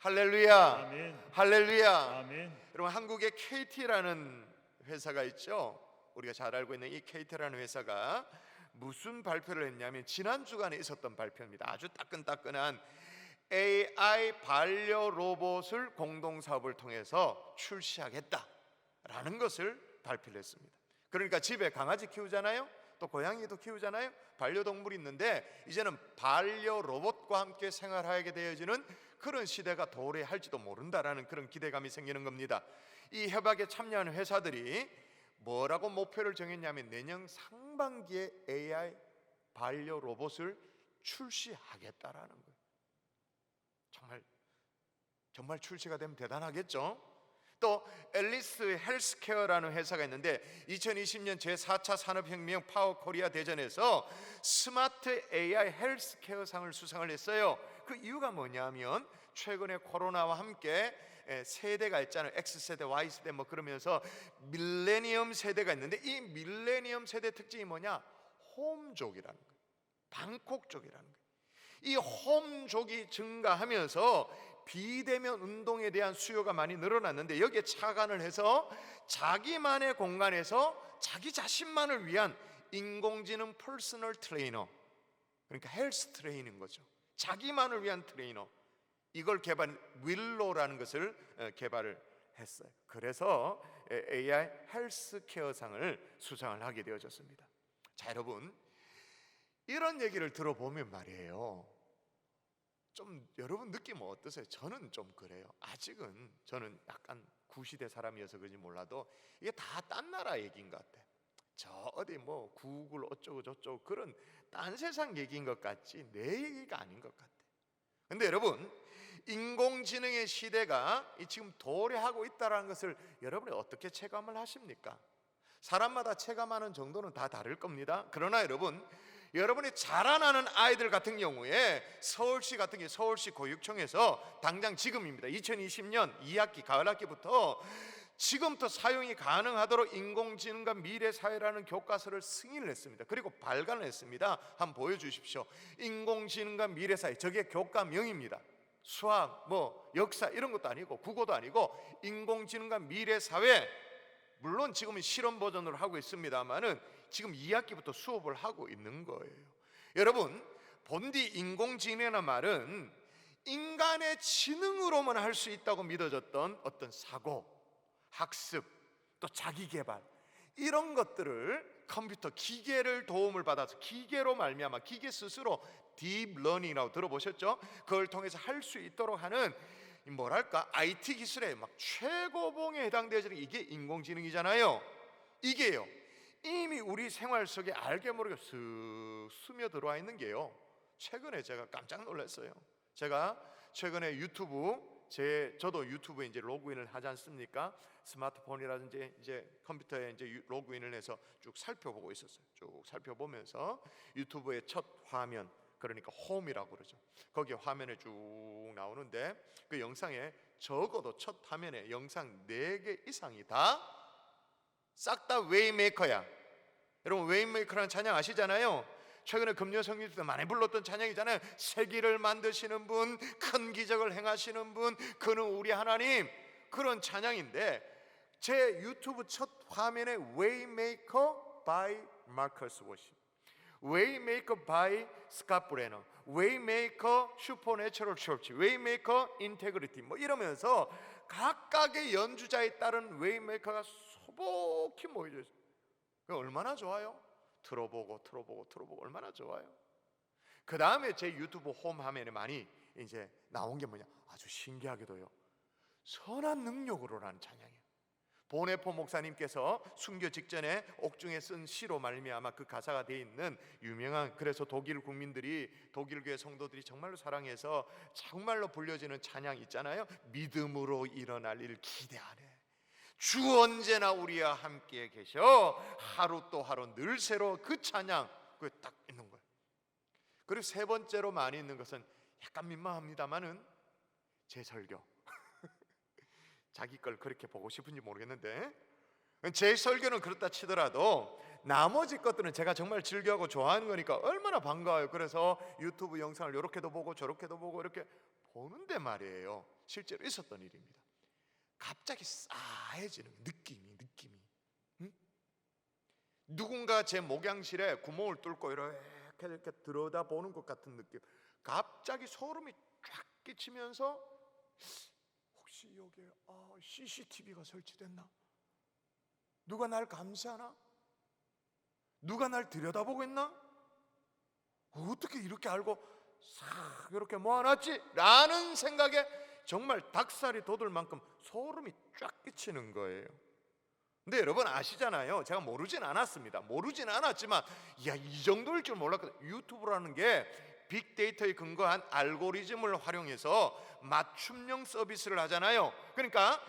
할렐루야. 아멘. 할렐루야. 아멘. 여러분, 한국에 KT라는 회사가 있죠. 우리가 잘 알고 있는 이 KT라는 회사가 무슨 발표를 했냐면 지난 주간에 있었던 발표입니다. 아주 따끈따끈한 AI 반려 로봇을 공동사업을 통해서 출시하겠다라는 것을 발표를 했습니다. 그러니까 집에 강아지 키우잖아요. 또 고양이도 키우잖아요. 반려동물이 있는데 이제는 반려 로봇과 함께 생활하게 되어지는 그런 시대가 도래할지도 모른다라는 그런 기대감이 생기는 겁니다. 이 협약에 참여하는 회사들이 뭐라고 목표를 정했냐면 내년 상반기에 AI 반려 로봇을 출시하겠다라는 거예요. 정말 출시가 되면 대단하겠죠. 또 앨리스 헬스케어라는 회사가 있는데 2020년 제4차 산업혁명 파워코리아 대전에서 스마트 AI 헬스케어상을 수상을 했어요. 그 이유가 뭐냐면 최근에 코로나와 함께 세대가 있잖아요. X세대, Y세대 뭐 그러면서 밀레니엄 세대가 있는데 이 밀레니엄 세대 특징이 뭐냐? 홈족이라는 거예요. 방콕족이라는 거예요. 이 홈족이 증가하면서 비대면 운동에 대한 수요가 많이 늘어났는데 여기에 착안을 해서 자기만의 공간에서 자기 자신만을 위한 인공지능 퍼스널 트레이너, 그러니까 헬스 트레이너인 거죠. 자기만을 위한 트레이너, 이걸 개발, 윌로라는 것을 개발을 했어요. 그래서 AI 헬스케어상을 수상을 하게 되어졌습니다. 자, 여러분, 이런 얘기를 들어보면 말이에요, 좀 여러분 느낌은 어떠세요? 저는 좀 그래요. 아직은 저는 약간 구시대 사람이어서 그런지 몰라도 이게 다 딴 나라 얘기인 것 같아. 저 어디 뭐 구글 어쩌고 저쩌고 그런 딴 세상 얘기인 것 같지 내 얘기가 아닌 것 같아. 근데 여러분, 인공지능의 시대가 지금 도래하고 있다는 것을 여러분이 어떻게 체감을 하십니까? 사람마다 체감하는 정도는 다 다를 겁니다. 그러나 여러분이 자라나는 아이들 같은 경우에 서울시 같은 경우 서울시 교육청에서 당장 지금입니다. 2020년 2학기 가을학기부터 지금부터 사용이 가능하도록 인공지능과 미래사회라는 교과서를 승인을 했습니다. 그리고 발간을 했습니다. 한번 보여주십시오. 인공지능과 미래사회, 저게 교과명입니다. 수학, 뭐 역사 이런 것도 아니고 국어도 아니고 인공지능과 미래사회, 물론 지금은 실험 버전으로 하고 있습니다만은 지금 2학기부터 수업을 하고 있는 거예요. 여러분, 본디 인공지능이라는 말은 인간의 지능으로만 할 수 있다고 믿어졌던 어떤 사고, 학습, 또 자기개발 이런 것들을 컴퓨터, 기계를 도움을 받아서 기계로 말미암아 기계 스스로 딥러닝이라고 들어보셨죠? 그걸 통해서 할 수 있도록 하는 뭐랄까 IT 기술의 막 최고봉에 해당되어지는 이게 인공지능이잖아요. 이게요 이미 우리 생활 속에 알게 모르게 쓱 스며들어와 있는 게요, 최근에 제가 깜짝 놀랐어요. 제가 최근에 저도 유튜브에 이제 로그인을 하지 않습니까? 스마트폰이라든지 이제 컴퓨터에 이제 로그인을 해서 쭉 살펴보고 있었어요. 쭉 살펴보면서 유튜브의 첫 화면, 그러니까 홈이라고 그러죠. 거기에 화면에 쭉 나오는데 그 영상에 적어도 첫 화면에 영상 4개 이상이 싹 다 웨이메이커야. 여러분, 웨이메이커라는 찬양 아시잖아요. 최근에 금요 성경 때 많이 불렀던 찬양이잖아요. 세기를 만드시는 분, 큰 기적을 행하시는 분, 그는 우리 하나님, 그런 찬양인데 제 유튜브 첫 화면에 Waymaker by Marcus Worship, Waymaker by Scott Brenner, Waymaker Supernatural Church, Waymaker Integrity 뭐 이러면서 각각의 연주자에 따른 Waymaker가 소복히 모여져 있어요. 얼마나 좋아요? 틀어보고 얼마나 좋아요? 그 다음에 제 유튜브 홈 화면에 많이 이제 나온 게 뭐냐, 아주 신기하게도요, 선한 능력으로라는 찬양이에요. 보네포 목사님께서 순교 직전에 옥중에 쓴 시로 말미암아 그 가사가 되어 있는 유명한, 그래서 독일 국민들이, 독일 교회 성도들이 정말로 사랑해서 정말로 불려지는 찬양 있잖아요. 믿음으로 일어날 일 기대하네, 주 언제나 우리와 함께 계셔, 하루 또 하루 늘 새로, 그 찬양 그게 딱 있는 거예요. 그리고 세 번째로 많이 있는 것은 약간 민망합니다만은 제 설교. 자기 걸 그렇게 보고 싶은지 모르겠는데 제 설교는 그렇다 치더라도 나머지 것들은 제가 정말 즐겨하고 좋아하는 거니까 얼마나 반가워요. 그래서 유튜브 영상을 이렇게도 보고 저렇게도 보고 이렇게 보는데 말이에요, 실제로 있었던 일입니다. 갑자기 싸해지는 느낌이 응? 누군가 제 목양실에 구멍을 뚫고 이렇게 들여다보는 것 같은 느낌. 갑자기 소름이 쫙 끼치면서 혹시 여기에 CCTV가 설치됐나? 누가 날 감시하나? 누가 날 들여다보고 있나? 어떻게 이렇게 알고 싹 이렇게 모아놨지? 라는 생각에 정말 닭살이 돋을 만큼 소름이 쫙 끼치는 거예요. 근데 여러분 아시잖아요. 제가 모르진 않았습니다. 모르진 않았지만 이 정도일 줄 몰랐거든요. 유튜브라는 게 빅데이터에 근거한 알고리즘을 활용해서 맞춤형 서비스를 하잖아요. 그러니까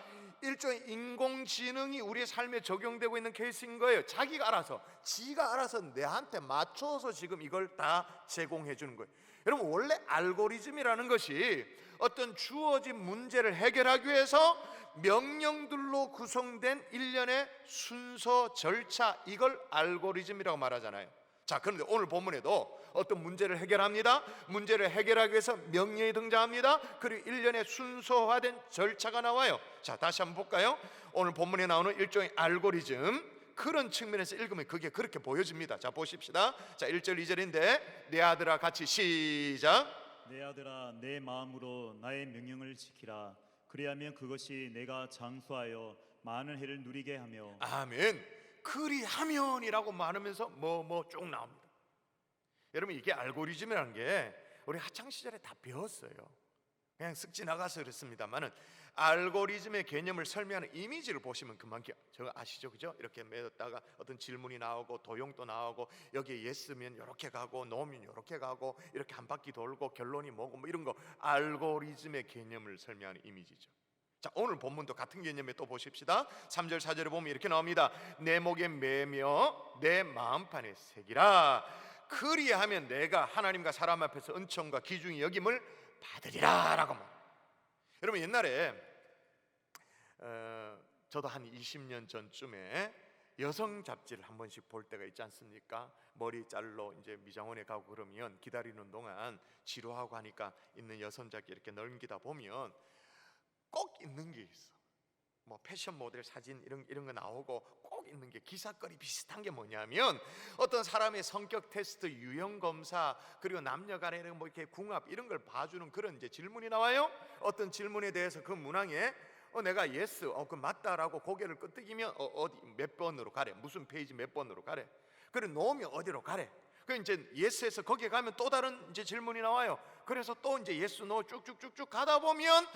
일종의 인공지능이 우리의 삶에 적용되고 있는 케이스인 거예요. 지가 알아서 내한테 맞춰서 지금 이걸 다 제공해 주는 거예요. 여러분 원래 알고리즘이라는 것이 어떤 주어진 문제를 해결하기 위해서 명령들로 구성된 일련의 순서, 절차, 이걸 알고리즘이라고 말하잖아요. 자, 그런데 오늘 본문에도 어떤 문제를 해결합니다. 문제를 해결하기 위해서 명령이 등장합니다. 그리고 일련의 순서화된 절차가 나와요. 자, 다시 한번 볼까요? 오늘 본문에 나오는 일종의 알고리즘, 그런 측면에서 읽으면 그게 그렇게 보여집니다. 자, 보십시다. 자, 1절 2절인데 내 아들아 같이 시작. 내 아들아 내 마음으로 나의 명령을 지키라. 그리하면 그것이 내가 장수하여 많은 해를 누리게 하며. 아멘. 그리하면이라고 말하면서 뭐 쭉 나옵니다. 여러분 이게 알고리즘이라는 게 우리 학창시절에 다 배웠어요. 그냥 쓱 지나가서 그렇습니다만은 알고리즘의 개념을 설명하는 이미지를 보시면 금방 저거 아시죠? 그죠? 이렇게 매었다가 어떤 질문이 나오고 도형도 나오고 여기에 예스면 이렇게 가고 노면 이렇게 가고 이렇게 한 바퀴 돌고 결론이 뭐고 뭐 이런 거 알고리즘의 개념을 설명하는 이미지죠. 자, 오늘 본문도 같은 개념에 또 보십시다. 3절 4절에 보면 이렇게 나옵니다. 내 목에 매며 내 마음판에 새기라. 그리하면 내가 하나님과 사람 앞에서 은총과 귀중히 여김을 받으리라 라고 말합니다. 여러분 옛날에 저도 한 20년 전쯤에 여성 잡지를 한 번씩 볼 때가 있지 않습니까? 머리 자르러 이제 미장원에 가고 그러면 기다리는 동안 지루하고 하니까 있는 여성 잡지 이렇게 넘기다 보면 꼭 있는 게 있어. 뭐 패션 모델 사진 이런 거 나오고 꼭 있는 게 기사거리 비슷한 게 뭐냐면 어떤 사람의 성격 테스트, 유형 검사, 그리고 남녀간의 뭐 이렇게 궁합 이런 걸 봐주는 그런 이제 질문이 나와요. 어떤 질문에 대해서 그 문항에 내가 예스, 그 맞다라고 고개를 끄덕이면 어디 몇 번으로 가래, 무슨 페이지 몇 번으로 가래. 그리고 놓으면 어디로 가래. 그 이제 예스에서 거기에 가면 또 다른 이제 질문이 나와요. 그래서 또 이제 예스 노 쭉쭉쭉쭉 가다 보면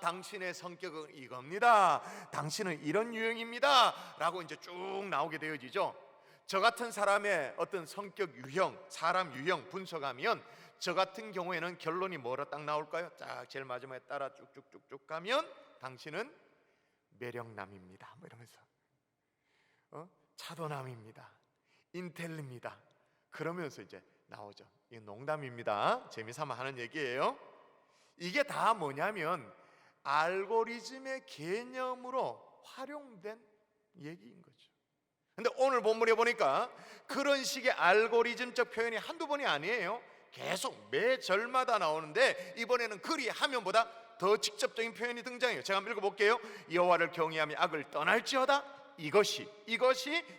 당신의 성격은 이겁니다. 당신은 이런 유형입니다라고 이제 쭉 나오게 되어지죠. 저 같은 사람의 어떤 성격 유형, 사람 유형 분석하면 저 같은 경우에는 결론이 뭐라 딱 나올까요? 딱 제일 마지막에 따라 쭉쭉쭉쭉 가면 당신은 매력남입니다. 뭐 이러면서 차도남입니다. 인텔입니다. 그러면서 이제 나오죠. 이게 농담입니다. 재미삼아 하는 얘기예요. 이게 다 뭐냐면 알고리즘의 개념으로 활용된 얘기인 거죠. 근데 오늘 본문에 보니까 그런 식의 알고리즘적 표현이 한두 번이 아니에요. 계속 매 절마다 나오는데 이번에는 그리하면보다 더 직접적인 표현이 등장해요. 제가 한번 읽어볼게요. 여호와를 경외하며 악을 떠날지어다. 이것이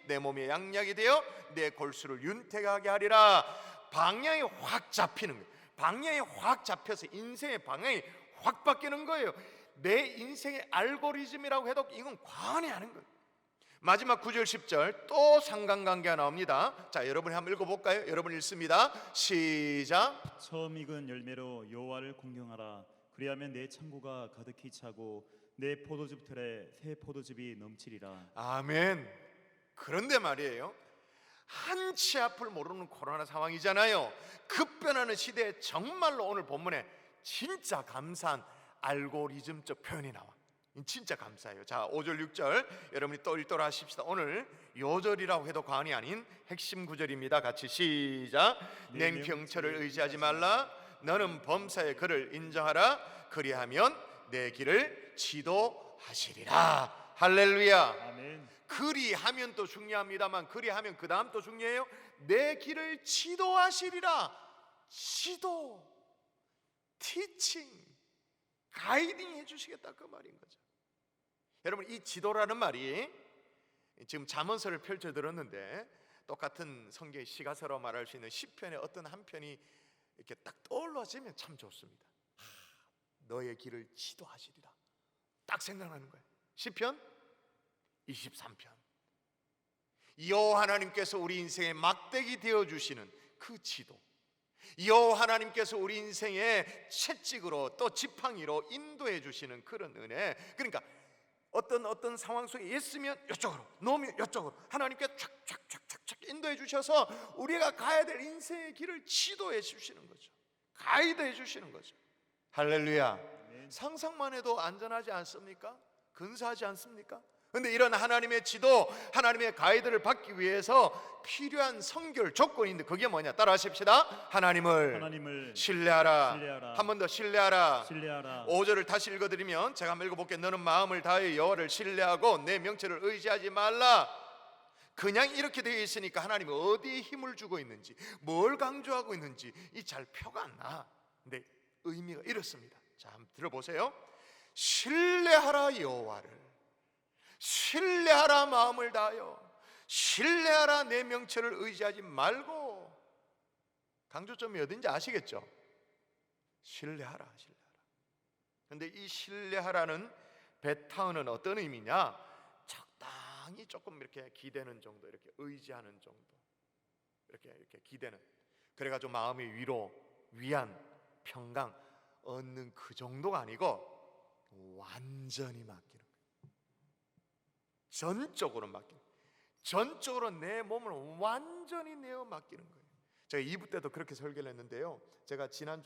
내 몸의 양약이 되어 내 골수를 윤택하게 하리라. 방향이 확 잡히는 거예요. 방향이 확 잡혀서 인생의 방향이 확 바뀌는 거예요. 내 인생의 알고리즘이라고 해도 이건 과언이 아닌 거예요. 마지막 9절 10절 또 상관관계가 나옵니다. 자, 여러분이 한번 읽어볼까요? 여러분 읽습니다. 시작. 처음 익은 열매로 여호와를 공경하라. 그리하면 내 창고가 가득히 차고 내 포도즙 틀에 새 포도즙이 넘치리라. 아멘. 그런데 말이에요, 한치 앞을 모르는 코로나 상황이잖아요. 급변하는 시대에 정말로 오늘 본문에 진짜 감사한 알고리즘적 표현이 나와. 진짜 감사해요. 자, 5절 6절 여러분이 또 읽도록 하십시다. 오늘 요절이라고 해도 과언이 아닌 핵심 구절입니다. 같이 시작. 냉평철을 의지하지 말라. 너는 범사의 그를 인정하라. 그리하면 내 길을 지도하시리라. 할렐루야. 아멘. 그리하면 또 중요합니다만 그리하면 그 다음 또 중요해요. 내 길을 지도하시리라. 지도, 티칭. 가이딩 해주시겠다 그 말인 거죠. 여러분, 이 지도라는 말이 지금 잠언서를 펼쳐 들었는데 똑같은 성경의 시가서로 말할 수 있는 시편의 어떤 한 편이 이렇게 딱 떠올라지면 참 좋습니다. 너의 길을 지도하시리라, 딱 생각나는 거예요. 시편 23편. 여호와 하나님께서 우리 인생의 막대기 되어주시는 그 지도, 여호와 하나님께서 우리 인생의 채찍으로 또 지팡이로 인도해 주시는 그런 은혜. 그러니까 어떤 상황 속에 있으면 이쪽으로, 놓으면 이쪽으로 하나님께 촥촥촥촥 인도해 주셔서 우리가 가야 될 인생의 길을 지도해 주시는 거죠. 가이드해 주시는 거죠. 할렐루야. 상상만 해도 안전하지 않습니까? 근사하지 않습니까? 근데 이런 하나님의 지도, 하나님의 가이드를 받기 위해서 필요한 선결 조건인데 그게 뭐냐? 따라 하십시다. 하나님을 신뢰하라. 한 번 더 신뢰하라. 5절을 다시 읽어드리면, 제가 한번 읽어볼게요. 너는 마음을 다해 여호와를 신뢰하고 내 명체를 의지하지 말라. 그냥 이렇게 되어 있으니까 하나님이 어디에 힘을 주고 있는지, 뭘 강조하고 있는지 이 잘 표가 안 나. 근데 의미가 이렇습니다. 자, 한번 들어보세요. 신뢰하라 여호와를, 신뢰하라 마음을 다하여, 신뢰하라 내 명체를 의지하지 말고. 강조점이 어딘지 아시겠죠? 신뢰하라. 그런데 이 신뢰하라는 베타은은 어떤 의미냐? 적당히 조금 이렇게 기대는 정도, 이렇게 의지하는 정도, 이렇게 기대는, 그래가지고 마음의 위로, 위안, 평강 얻는 그 정도가 아니고 완전히 맡기는 거예요. 전적으로 맡기는 거예요. 전적으로 내 몸을 완전히 내어 맡기는 거예요. 제가 2부 때도 그렇게 설교를 했는데요, 제가 지지난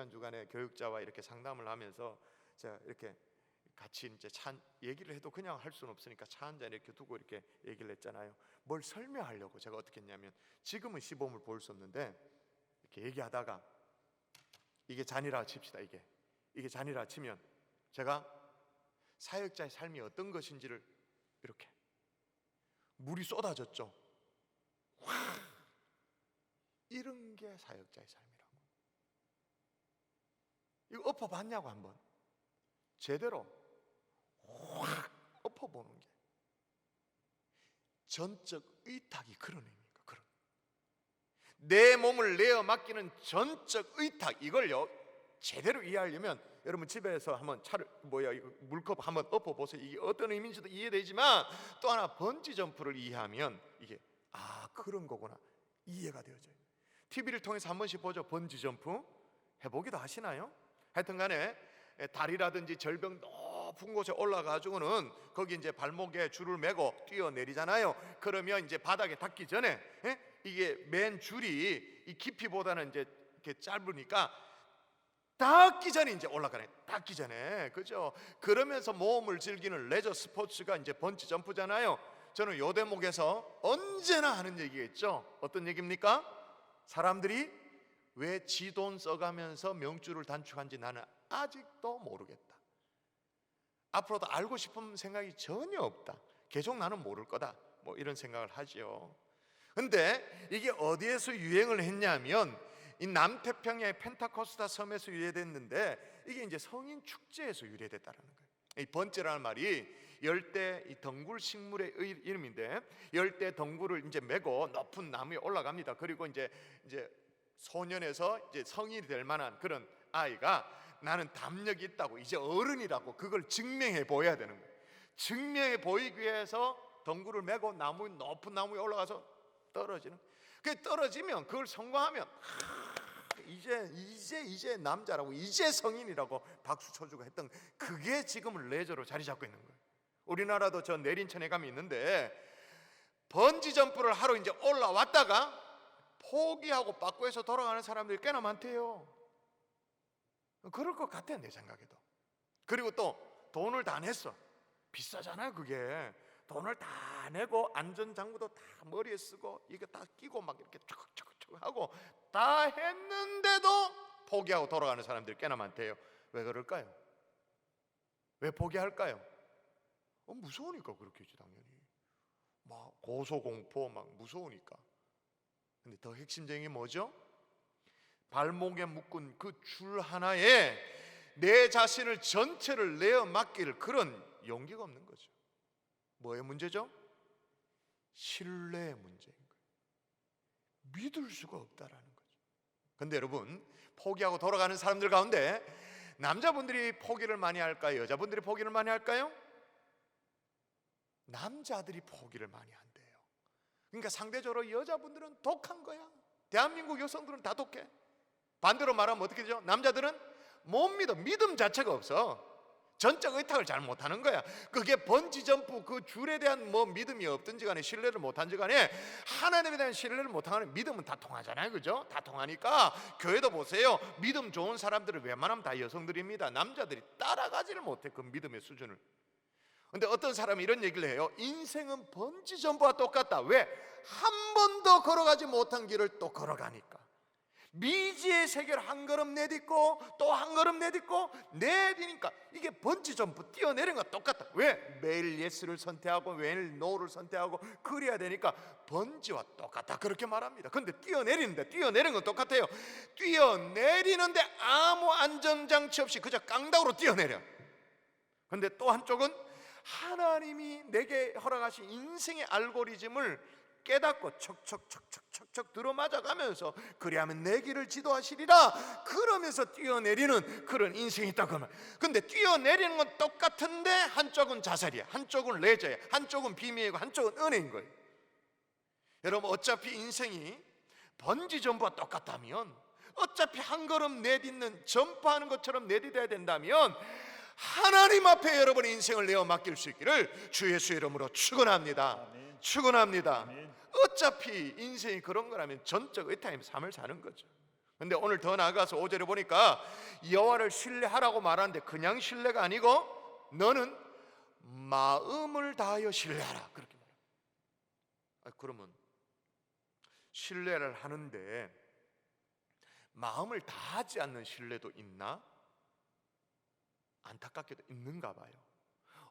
주간에 교육자와 이렇게 상담을 하면서 제가 이렇게 같이 이제 얘기를 해도 그냥 할 수는 없으니까 차 한 잔 이렇게 두고 이렇게 얘기를 했잖아요. 뭘 설명하려고 제가 어떻게 했냐면, 지금은 시범을 볼 수 없는데 이렇게 얘기하다가 이게 잔이라 칩시다. 이게 잔이라 치면 제가 사역자의 삶이 어떤 것인지를 이렇게, 물이 쏟아졌죠. 와, 이런 게 사역자의 삶이라고. 이거 엎어봤냐고 한번 제대로 확 엎어보는 게 전적 의탁이 그런 의미입니까? 그런 내 몸을 내어 맡기는 전적 의탁, 이걸요 제대로 이해하려면 여러분 집에서 한번 이거 물컵 한번 엎어보세요. 이게 어떤 의미인지도 이해되지만 또 하나 번지 점프를 이해하면 이게 그런 거구나 이해가 되어져요. TV를 통해서 한 번씩 보죠. 번지 점프 해보기도 하시나요? 하여튼 간에 다리라든지 절벽 높은 곳에 올라가지고는 거기 이제 발목에 줄을 매고 뛰어내리잖아요. 그러면 이제 바닥에 닿기 전에 이게 맨 줄이 이 깊이보다는 이제 이렇게 짧으니까 닿기 전에 이제 올라가네. 닿기 전에, 그죠? 그러면서 모험을 즐기는 레저 스포츠가 이제 번지 점프잖아요. 저는 요 대목에서 언제나 하는 얘기겠죠. 어떤 얘기입니까? 사람들이 왜 지 돈 써가면서 명줄을 단축한지 나는 아직도 모르겠다. 앞으로도 알고 싶은 생각이 전혀 없다. 계속 나는 모를 거다. 뭐 이런 생각을 하지요. 근데 이게 어디에서 유행을 했냐면 이 남태평양의 펜타코스타 섬에서 유래됐는데 이게 이제 성인 축제에서 유래됐다는 거예요. 이 번지라는 말이 열대 이 덩굴 식물의 이름인데, 열대 덩굴을 이제 메고 높은 나무에 올라갑니다. 그리고 이제 소년에서 이제 성인이 될 만한 그런 아이가 나는 담력이 있다고, 이제 어른이라고 그걸 증명해 보여야 되는 거예요. 증명해 보이기 위해서 덩굴을 메고 높은 나무에 올라가서 떨어지는. 그 떨어지면 그걸 성공하면 이제 남자라고, 이제 성인이라고 박수 쳐주고 했던 그게 지금은 레저로 자리 잡고 있는 거예요. 우리나라도 저 내린천에 가면 있는데 번지 점프를 하러 이제 올라왔다가 포기하고 빠꾸에서 돌아가는 사람들이 꽤나 많대요. 그럴 것 같아 내 생각에도. 그리고 또 돈을 다 냈어. 비싸잖아요 그게. 돈을 다 내고 안전장구도 다 머리에 쓰고 이거 다 끼고 막 이렇게 촉촉촉 하고 다 했는데도 포기하고 돌아가는 사람들이 꽤나 많대요. 왜 그럴까요? 왜 포기할까요? 무서우니까 그렇겠지 당연히. 막 고소공포 막 무서우니까. 근데 더 핵심적인 게 뭐죠? 발목에 묶은 그 줄 하나에 내 자신을 전체를 내어 맡길 그런 용기가 없는 거죠. 뭐의 문제죠? 신뢰의 문제인 거예요. 믿을 수가 없다라는 거죠. 근데 여러분, 포기하고 돌아가는 사람들 가운데 남자분들이 포기를 많이 할까요? 여자분들이 포기를 많이 할까요? 남자들이 포기를 많이 한대요. 그러니까 상대적으로 여자분들은 독한 거야. 대한민국 여성들은 다 독해. 반대로 말하면 어떻게 되죠? 남자들은 못 믿어. 믿음 자체가 없어. 전적 의탁을 잘 못하는 거야. 그게 번지점프 그 줄에 대한 뭐 믿음이 없든지 간에, 신뢰를 못한지 간에, 하나님에 대한 신뢰를 못하는 믿음은 다 통하잖아요. 그죠? 다 통하니까 교회도 보세요. 믿음 좋은 사람들은 웬만하면 다 여성들입니다. 남자들이 따라가지를 못해, 그 믿음의 수준을. 근데 어떤 사람이 이런 얘기를 해요. 인생은 번지점프와 똑같다. 왜? 한 번도 걸어가지 못한 길을 또 걸어가니까. 미지의 세계를 한 걸음 내딛고 또 한 걸음 내딛고 내디니까 이게 번지점프 뛰어내리는 거 똑같다. 왜? 매일 예스를 선택하고 매일 노를 선택하고 그래야 되니까 번지와 똑같다, 그렇게 말합니다. 근데 뛰어내리는 건 똑같아요. 뛰어내리는데 아무 안전장치 없이 그저 깡다구로 뛰어내려. 근데 또 한쪽은 하나님이 내게 허락하신 인생의 알고리즘을 깨닫고 척척 들어맞아가면서 그리하면 내 길을 지도하시리라 그러면서 뛰어내리는 그런 인생이 있다고 말. 근데 뛰어내리는 건 똑같은데 한쪽은 자살이야, 한쪽은 레저야, 한쪽은 비밀이고 한쪽은 은혜인 거예요. 여러분, 어차피 인생이 번지점프와 똑같다면, 어차피 한 걸음 내딛는 점프하는 것처럼 내딛어야 된다면 하나님 앞에 여러분의 인생을 내어 맡길 수 있기를 주 예수의 이름으로 축원합니다. 아멘. 축원합니다. 아멘. 어차피 인생이 그런 거라면 전적 의타임 삶을 사는 거죠. 근데 오늘 더 나아가서 5절에 보니까 여호와를 신뢰하라고 말하는데 그냥 신뢰가 아니고 너는 마음을 다하여 신뢰하라, 그렇게 말합니다. 그러면 신뢰를 하는데 마음을 다하지 않는 신뢰도 있나? 안타깝게도 있는가 봐요.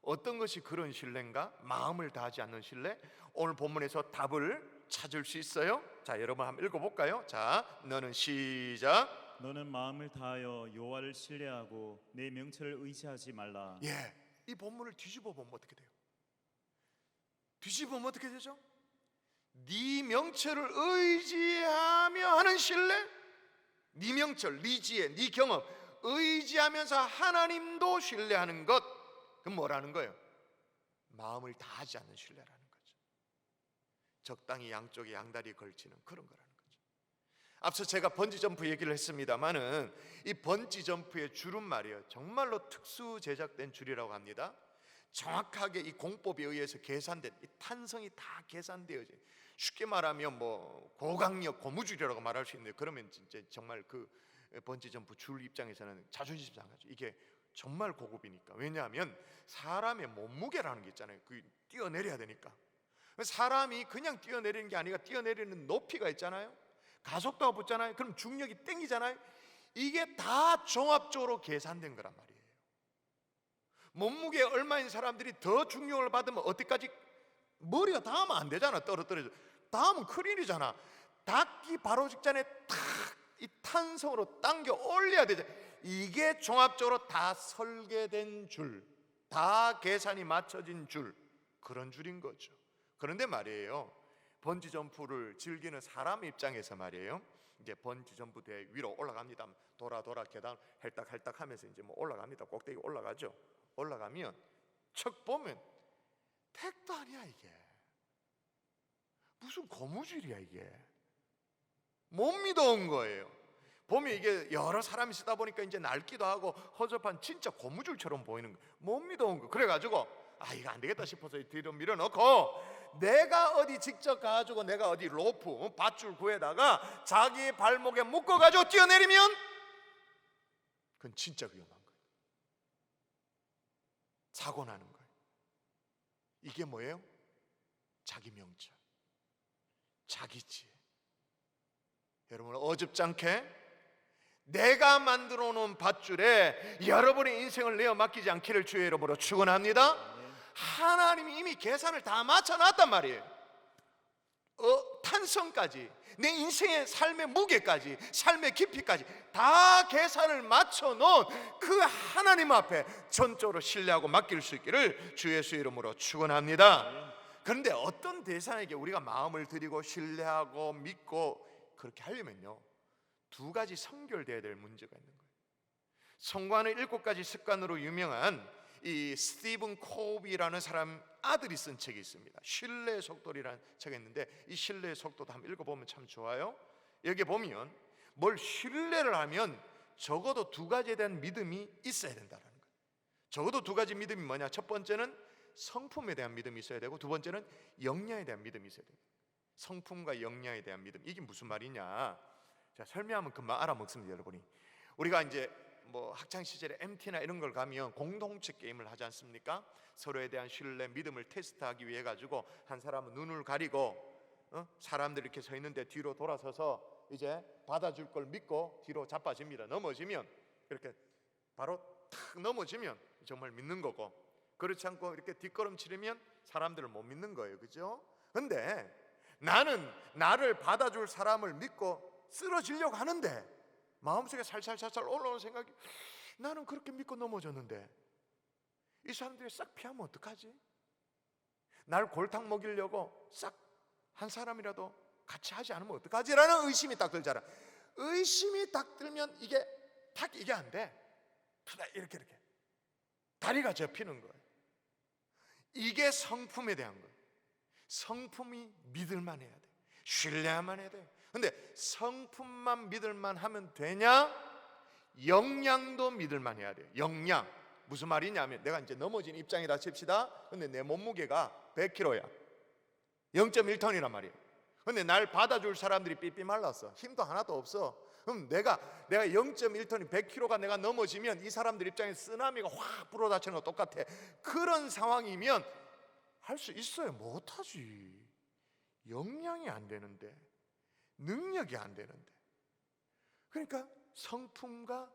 어떤 것이 그런 신뢰인가? 마음을 다하지 않는 신뢰? 오늘 본문에서 답을 찾을 수 있어요. 자, 여러분 한번 읽어볼까요? 자, 너는 시작. 너는 마음을 다하여 여호와를 신뢰하고 내 명철을 의지하지 말라. 예, 이 본문을 뒤집어 보면 어떻게 돼요? 뒤집어 보면 어떻게 되죠? 네 명철을 의지하며 하는 신뢰, 네 명철, 네 지혜, 네 경험 의지하면서 하나님도 신뢰하는 것, 그럼 뭐라는 거예요? 마음을 다하지 않는 신뢰라는 거죠. 적당히 양쪽에 양다리에 걸치는 그런 거라는 거죠. 앞서 제가 번지점프 얘기를 했습니다마는 이 번지점프의 줄은 말이에요, 정말로 특수 제작된 줄이라고 합니다. 정확하게 이 공법에 의해서 계산된, 이 탄성이 다 계산되어져. 쉽게 말하면 뭐 고강력 고무줄이라고 말할 수 있는데, 그러면 진짜 정말 그 번지점프 줄 입장에서는 자존심 상하죠. 이게 정말 고급이니까. 왜냐하면 사람의 몸무게라는 게 있잖아요. 그 뛰어내려야 되니까. 사람이 그냥 뛰어내리는 게 아니라 뛰어내리는 높이가 있잖아요. 가속도가 붙잖아요. 그럼 중력이 땡기잖아요. 이게 다 종합적으로 계산된 거란 말이에요. 몸무게 얼마인 사람들이 더 중력을 받으면 어디까지, 머리가 닿으면 안 되잖아. 떨어져. 닿으면 큰일이잖아. 닿기 바로 직전에 탁 이 탄성으로 당겨 올려야 되죠. 이게 종합적으로 다 설계된 줄, 다 계산이 맞춰진 줄, 그런 줄인 거죠. 그런데 말이에요, 번지점프를 즐기는 사람 입장에서 말이에요, 이제 번지점프대 위로 올라갑니다. 돌아 계단 헬딱헬딱 하면서 이제 뭐 올라갑니다. 꼭대기 올라가죠. 올라가면 척 보면 택도 아니야. 이게 무슨 고무줄이야. 이게 못 믿어온 거예요. 보면 이게 여러 사람이 쓰다 보니까 이제 낡기도 하고 허접한 진짜 고무줄처럼 보이는 거, 못 믿어온 거. 그래가지고 이거 안 되겠다 싶어서 뒤로 밀어넣고 내가 어디 직접 가지고 내가 어디 로프 밧줄 구에다가 자기 발목에 묶어가지고 뛰어내리면 그건 진짜 위험한 거예요. 사고 나는 거예요. 이게 뭐예요? 자기 명철, 자기 지혜. 여러분, 어줍지 않게 내가 만들어 놓은 밧줄에 여러분의 인생을 내어 맡기지 않기를 주의 이름으로 축원합니다. 하나님이 이미 계산을 다 맞춰놨단 말이에요. 탄성까지, 내 인생의 삶의 무게까지, 삶의 깊이까지 다 계산을 맞춰놓은 그 하나님 앞에 전적으로 신뢰하고 맡길 수 있기를 주 예수 이름으로 축원합니다. 그런데 어떤 대상에게 우리가 마음을 드리고 신뢰하고 믿고 그렇게 하려면요, 두 가지 선결돼야 될 문제가 있는 거예요. 성공하는 7가지 습관으로 유명한 이 스티븐 코비라는 사람 아들이 쓴 책이 있습니다. 신뢰의 속도라는 책이 있는데, 이 신뢰의 속도도 한번 읽어보면 참 좋아요. 여기 보면 뭘 신뢰를 하면 적어도 두 가지에 대한 믿음이 있어야 된다는 거예요. 적어도 두 가지 믿음이 뭐냐? 첫 번째는 성품에 대한 믿음이 있어야 되고, 두 번째는 역량에 대한 믿음이 있어야 돼요. 성품과 역량에 대한 믿음, 이게 무슨 말이냐? 자, 설명하면 금방 알아먹습니다, 여러분이. 우리가 이제 뭐 학창 시절에 MT나 이런 걸 가면 공동체 게임을 하지 않습니까? 서로에 대한 신뢰, 믿음을 테스트하기 위해 가지고 한 사람은 눈을 가리고 사람들이 이렇게 서 있는데 뒤로 돌아서서 이제 받아줄 걸 믿고 뒤로 자빠집니다. 넘어지면 이렇게 바로 탁 넘어지면 정말 믿는 거고, 그렇지 않고 이렇게 뒷걸음치려면 사람들을 못 믿는 거예요, 그죠? 근데 나는 나를 받아줄 사람을 믿고 쓰러지려고 하는데 마음속에 살살살살 올라오는 생각이, 나는 그렇게 믿고 넘어졌는데 이 사람들이 싹 피하면 어떡하지? 날 골탕 먹이려고 싹 한 사람이라도 같이 하지 않으면 어떡하지? 라는 의심이 딱 들잖아. 의심이 딱 들면 이게 안 돼. 이렇게 다리가 접히는 거예요. 이게 성품에 대한 거예요. 성품이 믿을만 해야 돼. 신뢰만 해야 돼. 근데 성품만 믿을만 하면 되냐? 역량도 믿을만 해야 돼요. 역량. 무슨 말이냐면, 내가 이제 넘어진 입장이다 칩시다. 근데 내 몸무게가 100kg야. 0.1톤이란 말이에요. 근데 날 받아줄 사람들이 삐삐 말랐어. 힘도 하나도 없어. 그럼 내가 0.1톤이 100kg가 내가 넘어지면 이 사람들 입장에 쓰나미가 확 불어닥치는 거 똑같아. 그런 상황이면 할 수 있어요. 못하지. 역량이 안 되는데, 능력이 안 되는데. 그러니까 성품과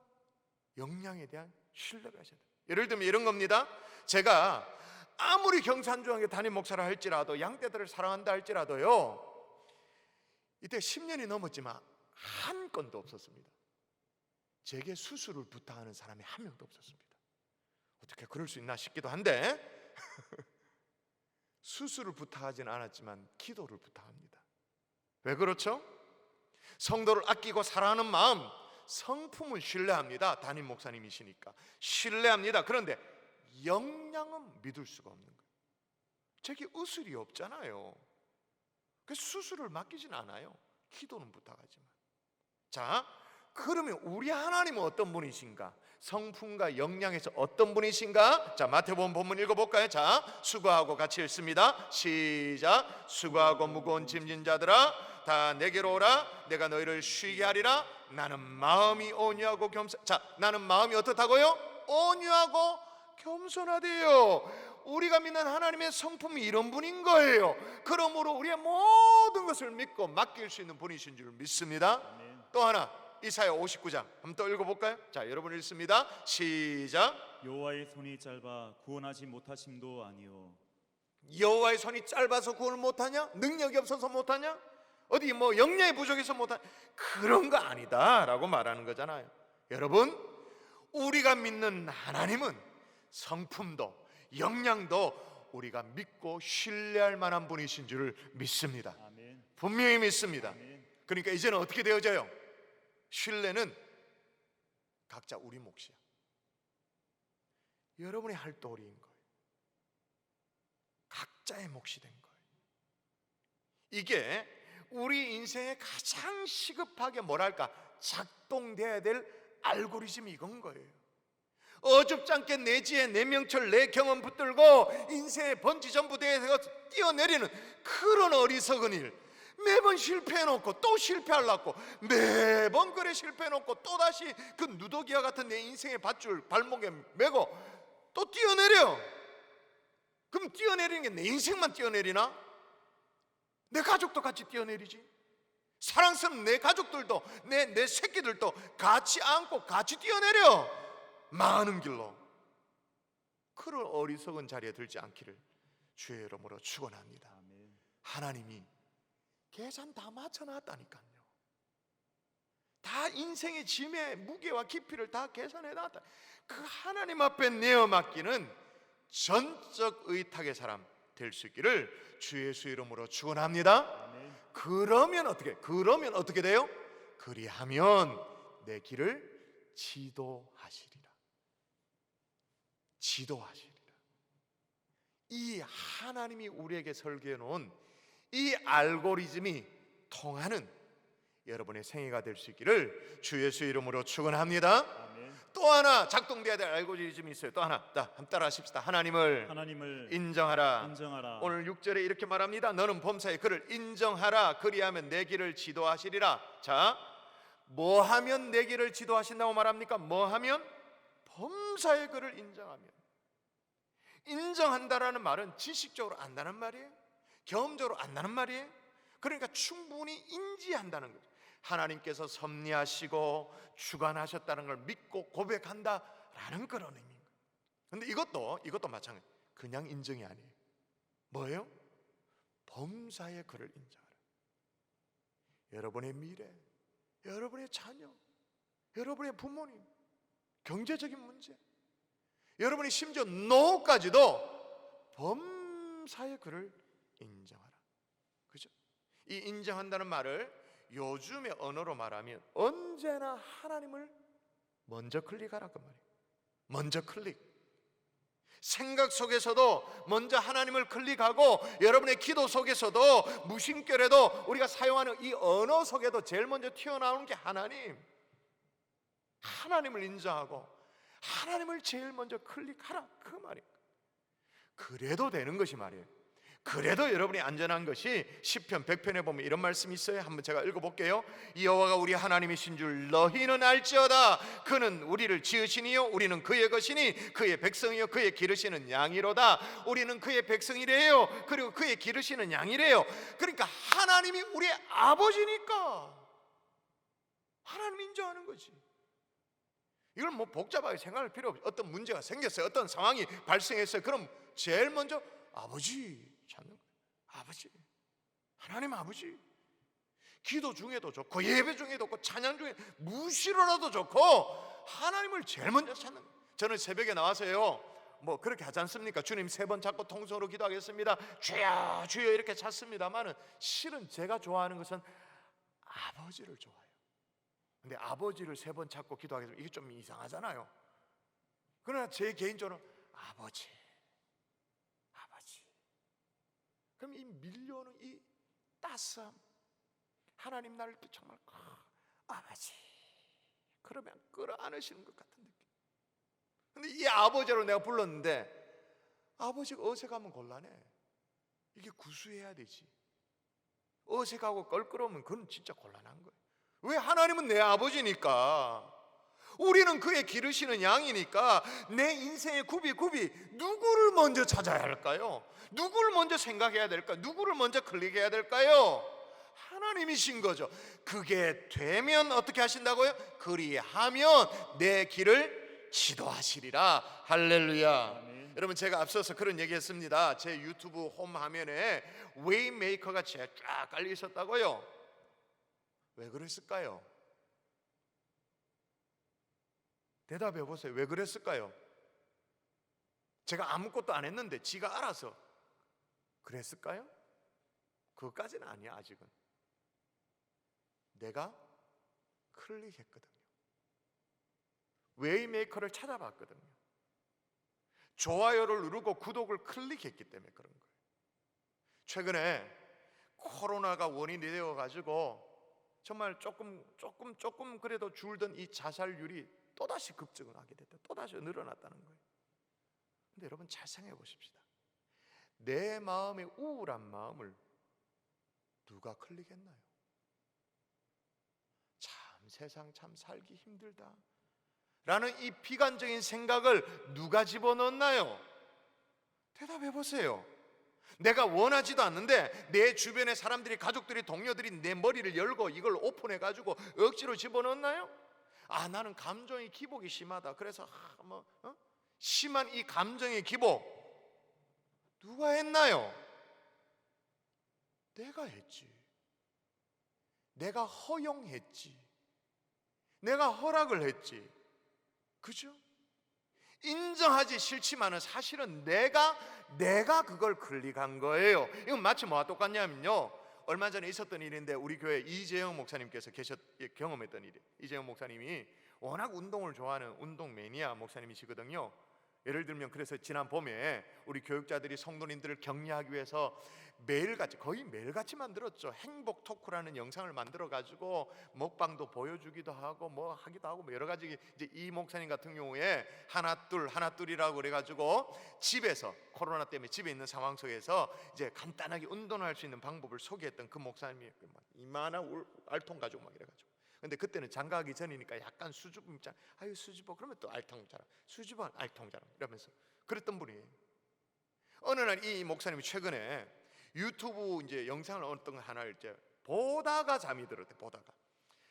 역량에 대한 신뢰가 있어야 돼요. 예를 들면 이런 겁니다. 제가 아무리 경산중앙에 담임 목사를 할지라도, 양떼들을 사랑한다 할지라도요, 이때 10년이 넘었지만 한 건도 없었습니다. 제게 수술을 부탁하는 사람이 한 명도 없었습니다. 어떻게 그럴 수 있나 싶기도 한데 수술을 부탁하지는 않았지만 기도를 부탁합니다. 왜 그렇죠? 성도를 아끼고 사랑하는 마음, 성품을 신뢰합니다. 담임 목사님이시니까 신뢰합니다. 그런데 역량은 믿을 수가 없는 거예요. 제게 의술이 없잖아요. 그래서 수술을 맡기진 않아요. 기도는 부탁하지만. 자, 그러면 우리 하나님은 어떤 분이신가? 성품과 역량에서 어떤 분이신가? 자, 마태복음 본문 읽어볼까요? 자, 수고하고 같이 읽습니다. 시작. 수고하고 무거운 짐진 자들아, 다 내게로 오라. 내가 너희를 쉬게 하리라. 나는 마음이 온유하고 자, 나는 마음이 어떻다고요? 온유하고 겸손하대요. 우리가 믿는 하나님의 성품이 이런 분인 거예요. 그러므로 우리의 모든 것을 믿고 맡길 수 있는 분이신 줄 믿습니다. 아멘. 또 하나, 이사야 59장 한번 또 읽어볼까요? 자, 여러분 읽습니다. 시작. 여호와의 손이 짧아 구원하지 못하심도 아니요. 여호와의 손이 짧아서 구원을 못하냐? 능력이 없어서 못하냐? 어디 뭐 역량이 부족해서 못하냐? 그런 거 아니다 라고 말하는 거잖아요. 여러분, 우리가 믿는 하나님은 성품도 역량도 우리가 믿고 신뢰할 만한 분이신 줄 믿습니다. 아멘. 분명히 믿습니다. 아멘. 그러니까 이제는 어떻게 되어져요? 신뢰는 각자 우리 몫이야. 여러분의 할도리인 거예요. 각자의 몫이 된 거예요. 이게 우리 인생에 가장 시급하게 뭐랄까 작동돼야 될 알고리즘이 이건 거예요. 어줍지 않게 내 지혜, 내 명철, 내 경험 붙들고 인생의 번지점부대에서 뛰어내리는 그런 어리석은 일, 매번 실패해놓고 또 실패하려고, 매번 그래 실패해놓고 또다시 그 누더기와 같은 내 인생의 밧줄 발목에 메고 또 뛰어내려. 그럼 뛰어내리는 게 내 인생만 뛰어내리나? 내 가족도 같이 뛰어내리지. 사랑스러운 내 가족들도, 내 새끼들도 같이 안고 같이 뛰어내려. 많은 길로. 그런 어리석은 자리에 들지 않기를 주의 이름으로 축원합니다. 아멘. 하나님이 계산 다 맞춰놨다니까요. 다 인생의 짐의 무게와 깊이를 다 계산해놨다. 그 하나님 앞에 내어 맡기는 전적 의탁의 사람 될 수 있기를 주 예수 이름으로 축원합니다. 아멘. 그러면 어떻게 돼요? 그리하면 내 길을 지도하시리라. 이 하나님이 우리에게 설계해 놓은 이 알고리즘이 통하는 여러분의 생애가 될 수 있기를 주 예수 이름으로 축원합니다. 아멘. 또 하나 작동돼야 될 알고리즘이 있어요. 또 하나, 한번 따라 하십시다. 하나님을 인정하라. 오늘 6절에 이렇게 말합니다. 너는 범사에 그를 인정하라. 그리하면 내 길을 지도하시리라. 자, 뭐 하면 내 길을 지도하신다고 말합니까? 뭐 하면? 범사에 그를 인정하면. 인정한다라는 말은 지식적으로 안다는 말이에요. 경험적으로 안다는 말이에요. 그러니까 충분히 인지한다는 거죠. 하나님께서 섭리하시고 주관하셨다는 걸 믿고 고백한다라는 그런 의미인 거예요. 근데 이것도 마찬가지. 그냥 인정이 아니에요. 뭐예요? 범사에 그를 인정하라. 여러분의 미래, 여러분의 자녀, 여러분의 부모님, 경제적인 문제, 여러분이 심지어 노까지도 범사에 그를 인정하라. 그죠? 이 인정한다는 말을 요즘의 언어로 말하면 언제나 하나님을 먼저 클릭하라 그 말이에요. 먼저 클릭. 생각 속에서도 먼저 하나님을 클릭하고 여러분의 기도 속에서도 무심결에도 우리가 사용하는 이 언어 속에도 제일 먼저 튀어나오는 게 하나님을 인정하고 하나님을 제일 먼저 클릭하라 그 말이에요. 그래도 되는 것이 말이에요. 그래도 여러분이 안전한 것이 시편 100편에 보면 이런 말씀이 있어요. 한번 제가 읽어볼게요. 여호와가 우리 하나님이신 줄 너희는 알지어다. 그는 우리를 지으시니요 우리는 그의 것이니 그의 백성이요 그의 기르시는 양이로다. 우리는 그의 백성이래요. 그리고 그의 기르시는 양이래요. 그러니까 하나님이 우리의 아버지니까 하나님 인정하는 거지. 이걸 뭐 복잡하게 생각할 필요 없어요. 어떤 문제가 생겼어요. 어떤 상황이 발생했어요. 그럼 제일 먼저 아버지 찾는 거예요. 아버지, 하나님 아버지. 기도 중에도 좋고 예배 중에도 좋고 찬양 중에 무시로라도 좋고 하나님을 제일 먼저 찾는 거예요. 저는 새벽에 나와서요 뭐 그렇게 하지 않습니까? 주님 3번 찾고 통성으로 기도하겠습니다. 주여 주여 이렇게 찾습니다만은 실은 제가 좋아하는 것은 아버지를 좋아해요. 근데 아버지를 3번 찾고 기도하겠습니다. 이게 좀 이상하잖아요. 그러나 제 개인적으로 아버지. 그럼 이 밀려오는 이 따스함, 하나님 나를 정말 아버지 그러면 끌어안으시는 것 같은 느낌. 근데 이 아버지로 내가 불렀는데 아버지가 어색하면 곤란해. 이게 구수해야 되지. 어색하고 껄끄러우면 그건 진짜 곤란한 거예요. 왜? 하나님은 내 아버지니까. 우리는 그의 기르시는 양이니까 내 인생의 굽이 누구를 먼저 찾아야 할까요? 누구를 먼저 생각해야 될까요? 누구를 먼저 클릭해야 될까요? 하나님이신 거죠. 그게 되면 어떻게 하신다고요? 그리하면 내 길을 지도하시리라. 할렐루야. 아멘. 여러분 제가 앞서서 그런 얘기했습니다. 제 유튜브 홈 화면에 웨이메이커가 쫙 깔려 있었다고요. 왜 그랬을까요? 대답해 보세요. 왜 그랬을까요? 제가 아무것도 안 했는데 지가 알아서 그랬을까요? 그것까지는 아니야. 아직은 내가 클릭했거든요. 웨이메이커를 찾아봤거든요. 좋아요를 누르고 구독을 클릭했기 때문에 그런 거예요. 최근에 코로나가 원인이 되어가지고 정말 조금 그래도 줄던 이 자살률이 또다시 급증을 하게 됐다. 또다시 늘어났다는 거예요. 근데 여러분 잘 생각해 보십시다. 내 마음의 우울한 마음을 누가 클릭했나요? 참 세상 참 살기 힘들다 라는 이 비관적인 생각을 누가 집어넣었나요? 대답해 보세요. 내가 원하지도 않는데 내 주변의 사람들이, 가족들이, 동료들이 내 머리를 열고 이걸 오픈해 가지고 억지로 집어넣었나요? 나는 감정의 기복이 심하다. 그래서 심한 이 감정의 기복 누가 했나요? 내가 했지. 내가 허용했지, 내가 허락을 했지, 그죠? 인정하지 싫지만은 사실은 내가 그걸 클릭한 거예요. 이건 마치 뭐와 똑같냐면요, 얼마 전에 있었던 일인데 우리 교회 이재영 목사님께서 경험했던 일이에요. 이재영 목사님이 워낙 운동을 좋아하는 운동 매니아 목사님이시거든요. 예를 들면 그래서 지난 봄에 우리 교육자들이 성도님들을 격려하기 위해서 거의 매일같이 만들었죠. 행복 토크라는 영상을 만들어 가지고 먹방도 보여주기도 하고 뭐 하기도 하고 뭐 여러 가지. 이제 이 목사님 같은 경우에 하나둘이라고 그래 가지고 집에서 코로나 때문에 집에 있는 상황 속에서 이제 간단하게 운동을 할 수 있는 방법을 소개했던 그 목사님이 이만한 알통 가지고 막 이래 가지고. 근데 그때는 장가가기 전이니까 약간 수줍음 있잖아. 아유 수줍어. 그러면 또 알통자랑, 수줍어 알통자랑 이러면서 그랬던 분이에요. 어느 날 이 목사님이 최근에 유튜브 이제 영상을 어떤 거 하나를 이제 보다가 잠이 들었대. 보다가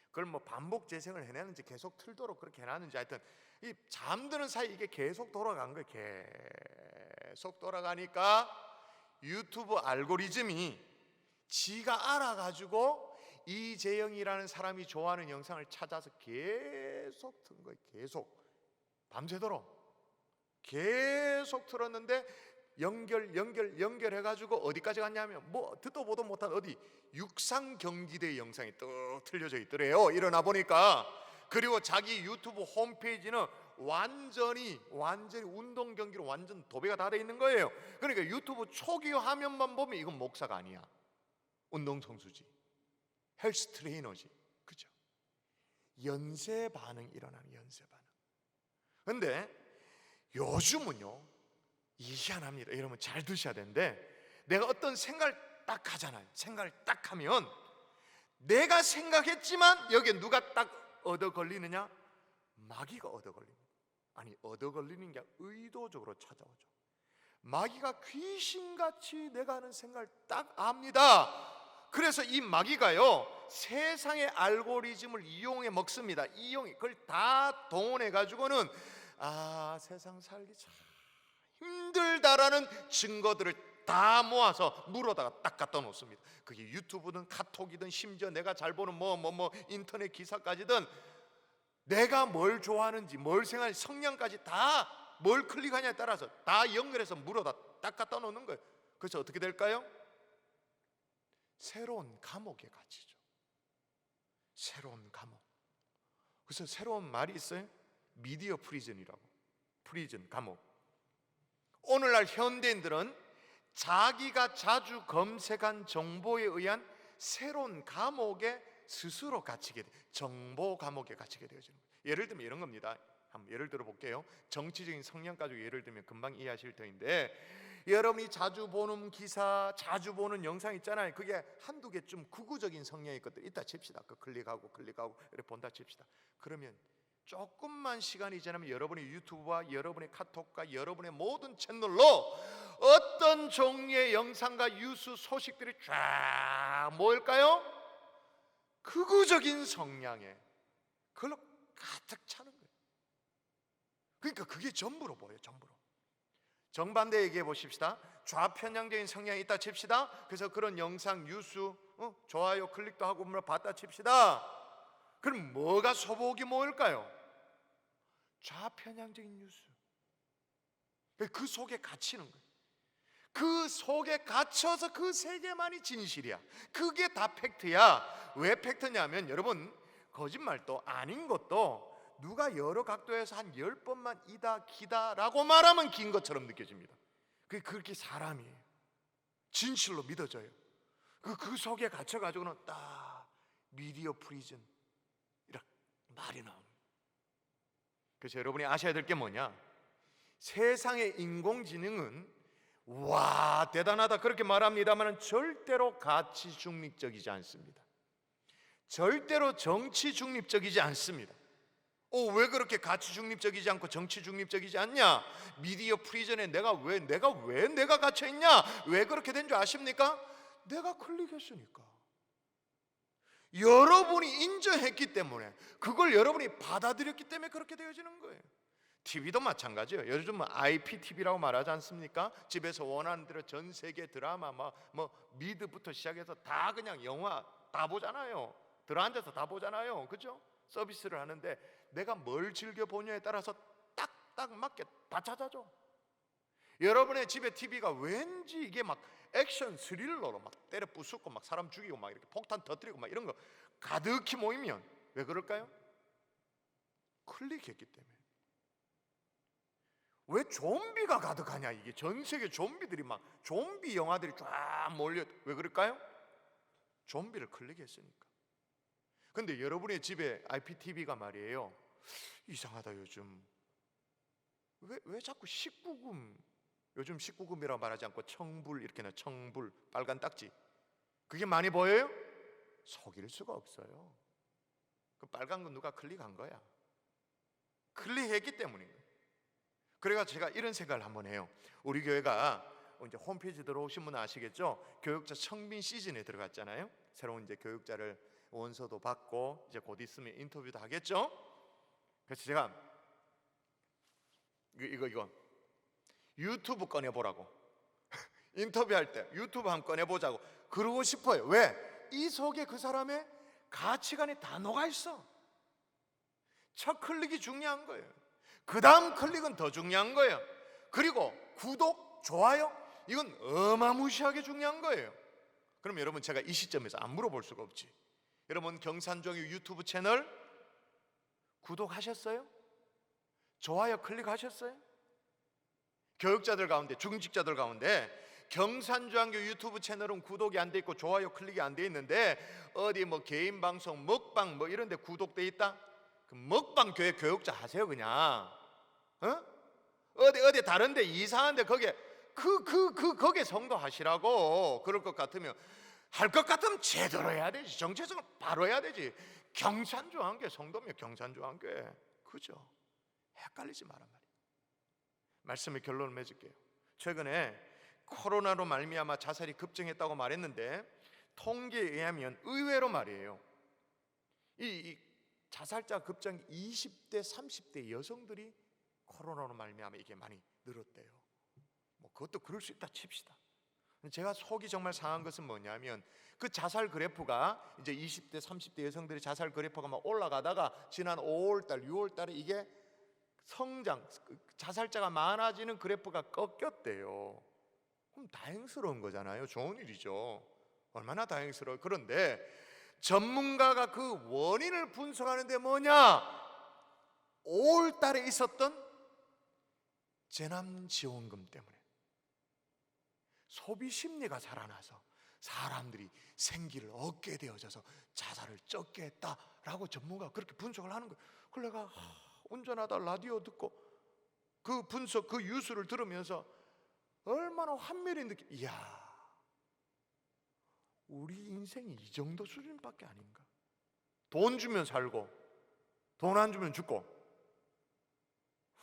그걸 뭐 반복 재생을 해내는지 계속 틀도록 그렇게 해놨는지 하여튼 이 잠드는 사이 이게 계속 돌아간 거예요. 계속 돌아가니까 유튜브 알고리즘이 지가 알아가지고 이재영이라는 사람이 좋아하는 영상을 찾아서 계속 튼 거예요. 계속 밤새도록 계속 틀었는데 연결해가지고 어디까지 갔냐면 뭐 듣도 보도 못한 어디 육상경기대 영상이 뚝 틀려져 있더래요. 일어나 보니까. 그리고 자기 유튜브 홈페이지는 완전히 운동 경기로 완전 도배가 다 돼 있는 거예요. 그러니까 유튜브 초기 화면만 보면 이건 목사가 아니야. 운동선수지, 헬스 트레이너지, 그죠? 연쇄 반응 일어나는 연쇄 반응. 근데 요즘은요 희한합니다. 여러분 잘 드셔야 되는데 내가 어떤 생각을 딱 하잖아요. 생각을 딱 하면 내가 생각했지만 여기에 누가 딱 얻어 걸리느냐? 마귀가 얻어 걸립니다. 아니 얻어 걸리는 게 의도적으로 찾아오죠. 마귀가 귀신같이 내가 하는 생각을 딱 압니다. 그래서 이 마귀가요 세상의 알고리즘을 이용해 먹습니다. 그걸 다 동원해 가지고는 세상 살기 참 힘들다라는 증거들을 다 모아서 물어다가 딱 갖다 놓습니다. 그게 유튜브든 카톡이든 심지어 내가 잘 보는 뭐 인터넷 기사까지든 내가 뭘 좋아하는지 뭘 생각하는지 성향까지 다 뭘 클릭하냐에 따라서 다 연결해서 물어다 딱 갖다 놓는 거예요. 그래서 어떻게 될까요? 새로운 감옥에 갇히죠. 새로운 감옥. 그래서 새로운 말이 있어요. 미디어 프리즌이라고. 프리즌, 감옥. 오늘날 현대인들은 자기가 자주 검색한 정보에 의한 새로운 감옥에 스스로 갇히게 돼. 정보 감옥에 갇히게 되어지는 거예요. 예를 들면 이런 겁니다. 한번 예를 들어 볼게요. 정치적인 성향 가지고 예를 들면 금방 이해하실 터인데, 여러분이 자주 보는 기사, 자주 보는 영상 있잖아요. 그게 한두 개 좀 극우적인 성향의 것들 있다 칩시다. 그 클릭하고 이렇게 본다 칩시다. 그러면 조금만 시간이 지나면 여러분의 유튜브와 여러분의 카톡과 여러분의 모든 채널로 어떤 종류의 영상과 뉴스 소식들이 쫙 모일까요? 극우적인 성향에 그걸로 가득 차는 거예요. 그러니까 그게 전부로 보여요. 전부로. 정반대 얘기해 보십시다. 좌편향적인 성향이 있다 칩시다. 그래서 그런 영상, 뉴스 좋아요 클릭도 하고 봤다 칩시다. 그럼 뭐가 소복이 모일까요? 좌편향적인 뉴스. 그 속에 갇히는 거예요. 그 속에 갇혀서 그 세계만이 진실이야. 그게 다 팩트야. 왜 팩트냐면 여러분, 거짓말도 아닌 것도 누가 여러 각도에서 한 10번만 이다 기다라고 말하면 긴 것처럼 느껴집니다. 그게 그렇게 사람이에요. 진실로 믿어져요. 그 속에 갇혀가지고는 딱 미디어 프리즌 이렇게 말이 나옵니다. 그래서 여러분이 아셔야 될 게 뭐냐? 세상의 인공지능은 와 대단하다 그렇게 말합니다만 절대로 가치 중립적이지 않습니다. 절대로 정치 중립적이지 않습니다. 왜 그렇게 가치 중립적이지 않고 정치 중립적이지 않냐? 미디어 프리즌에 내가 왜 갇혀 있냐? 왜 그렇게 된 줄 아십니까? 내가 클릭했으니까. 여러분이 인정했기 때문에, 그걸 여러분이 받아들였기 때문에 그렇게 되어지는 거예요. TV도 마찬가지예요. 요즘 IPTV라고 말하지 않습니까? 집에서 원하는 대로 전 세계 드라마 뭐 미드부터 시작해서 다 그냥 영화 다 보잖아요. 들어앉아서 다 보잖아요. 그죠? 서비스를 하는데 내가 뭘 즐겨 보냐에 따라서 딱딱 맞게 다 찾아줘. 여러분의 집에 TV가 왠지 이게 막 액션 스릴러로 막 때려 부수고 막 사람 죽이고 막 이렇게 폭탄 터뜨리고 막 이런 거 가득히 모이면 왜 그럴까요? 클릭했기 때문에. 왜 좀비가 가득하냐? 이게 전 세계 좀비들이 막 좀비 영화들이 쫙 몰려. 왜 그럴까요? 좀비를 클릭했으니까. 근데 여러분의 집에 IPTV가 말이에요, 이상하다. 요즘 왜 자꾸 19금, 요즘 19금이라고 말하지 않고 청불 이렇게 나 청불 빨간 딱지, 그게 많이 보여요? 속일 수가 없어요. 그 빨간 건 누가 클릭한 거야. 클릭했기 때문인 거예요. 그래가지고 제가 이런 생각을 한번 해요. 우리 교회가 이제 홈페이지 들어오신 분은 아시겠죠? 교육자 청빈 시즌에 들어갔잖아요. 새로운 이제 교육자를 원서도 받고 이제 곧 있으면 인터뷰도 하겠죠. 그래서 제가 이거 유튜브 꺼내 보라고 인터뷰할 때 유튜브 한번 꺼내 보자고 그러고 싶어요. 왜? 이 속에 그 사람의 가치관이 다 녹아 있어. 첫 클릭이 중요한 거예요. 그 다음 클릭은 더 중요한 거예요. 그리고 구독, 좋아요, 이건 어마무시하게 중요한 거예요. 그럼 여러분, 제가 이 시점에서 안 물어볼 수가 없지. 여러분, 경산종교 유튜브 채널 구독하셨어요? 좋아요 클릭하셨어요? 교육자들 가운데, 중직자들 가운데 경산중앙교 유튜브 채널은 구독이 안 돼 있고 좋아요 클릭이 안 돼 있는데 어디 뭐 개인 방송, 먹방 뭐 이런 데 구독돼 있다? 그 먹방 교회 교육자 하세요 그냥. 어디 다른 데 이상한데 거기에 거기에 성도 하시라고. 그럴 것 같으면, 할 것 같으면 제대로 해야 되지. 정체성을 바로 해야 되지. 경산중앙교회 성도면 경산중앙교회. 그죠? 헷갈리지 마란 말이에요. 말씀의 결론을 맺을게요. 최근에 코로나로 말미암아 자살이 급증했다고 말했는데 통계에 의하면 의외로 말이에요, 이 자살자 급증 20대 30대 여성들이 코로나로 말미암아 이게 많이 늘었대요. 뭐 그것도 그럴 수 있다 칩시다. 제가 속이 정말 상한 것은 뭐냐면 그 자살 그래프가 이제 20대 30대 여성들의 자살 그래프가 막 올라가다가 지난 5월달 6월달에 이게 성장, 자살자가 많아지는 그래프가 꺾였대요. 그럼 다행스러운 거잖아요. 좋은 일이죠. 얼마나 다행스러워요. 그런데 전문가가 그 원인을 분석하는데 뭐냐? 5월달에 있었던 재난지원금 때문에 소비 심리가 살아나서 사람들이 생기를 얻게 되어져서 자살을 적게 했다라고 전문가가 그렇게 분석을 하는 거예요. 그래서 내가 운전하다 라디오 듣고 그 분석, 그 뉴스를 들으면서 얼마나 환멸이 이야, 우리 인생이 이 정도 수준밖에 아닌가. 돈 주면 살고 돈 안 주면 죽고,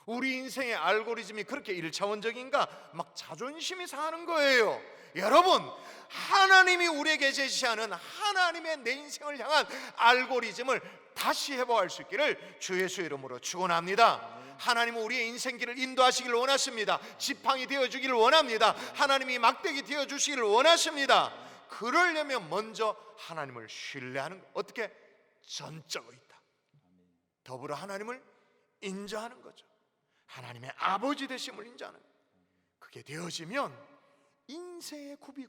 우리 인생의 알고리즘이 그렇게 일차원적인가? 막 자존심이 상하는 거예요. 여러분, 하나님이 우리에게 제시하는 하나님의 내 인생을 향한 알고리즘을 다시 회복할 수 있기를 주 예수의 이름으로 축원합니다. 하나님은 우리의 인생길을 인도하시길 원하십니다. 지팡이 되어주기를 원합니다. 하나님이 막대기 되어주시기를 원하십니다. 그러려면 먼저 하나님을 신뢰하는 것. 어떻게? 전적으로 있다. 더불어 하나님을 인정하는 거죠. 하나님의 아버지 되심을 인정하는 거예요. 그게 되어지면 인생의 굽이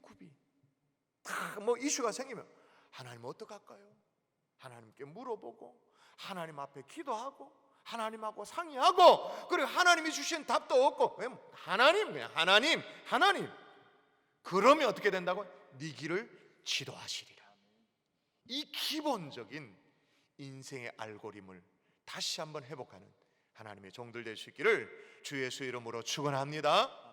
다 뭐 이슈가 생기면 하나님 어떡할까요? 하나님께 물어보고 하나님 앞에 기도하고 하나님하고 상의하고, 그리고 하나님이 주신 답도 얻고, 하나님, 그냥 하나님. 그러면 어떻게 된다고? 네 길을 지도하시리라. 이 기본적인 인생의 알고리즘을 다시 한번 회복하는 하나님의 종들 될 수 있기를 주 예수의 이름으로 축원합니다.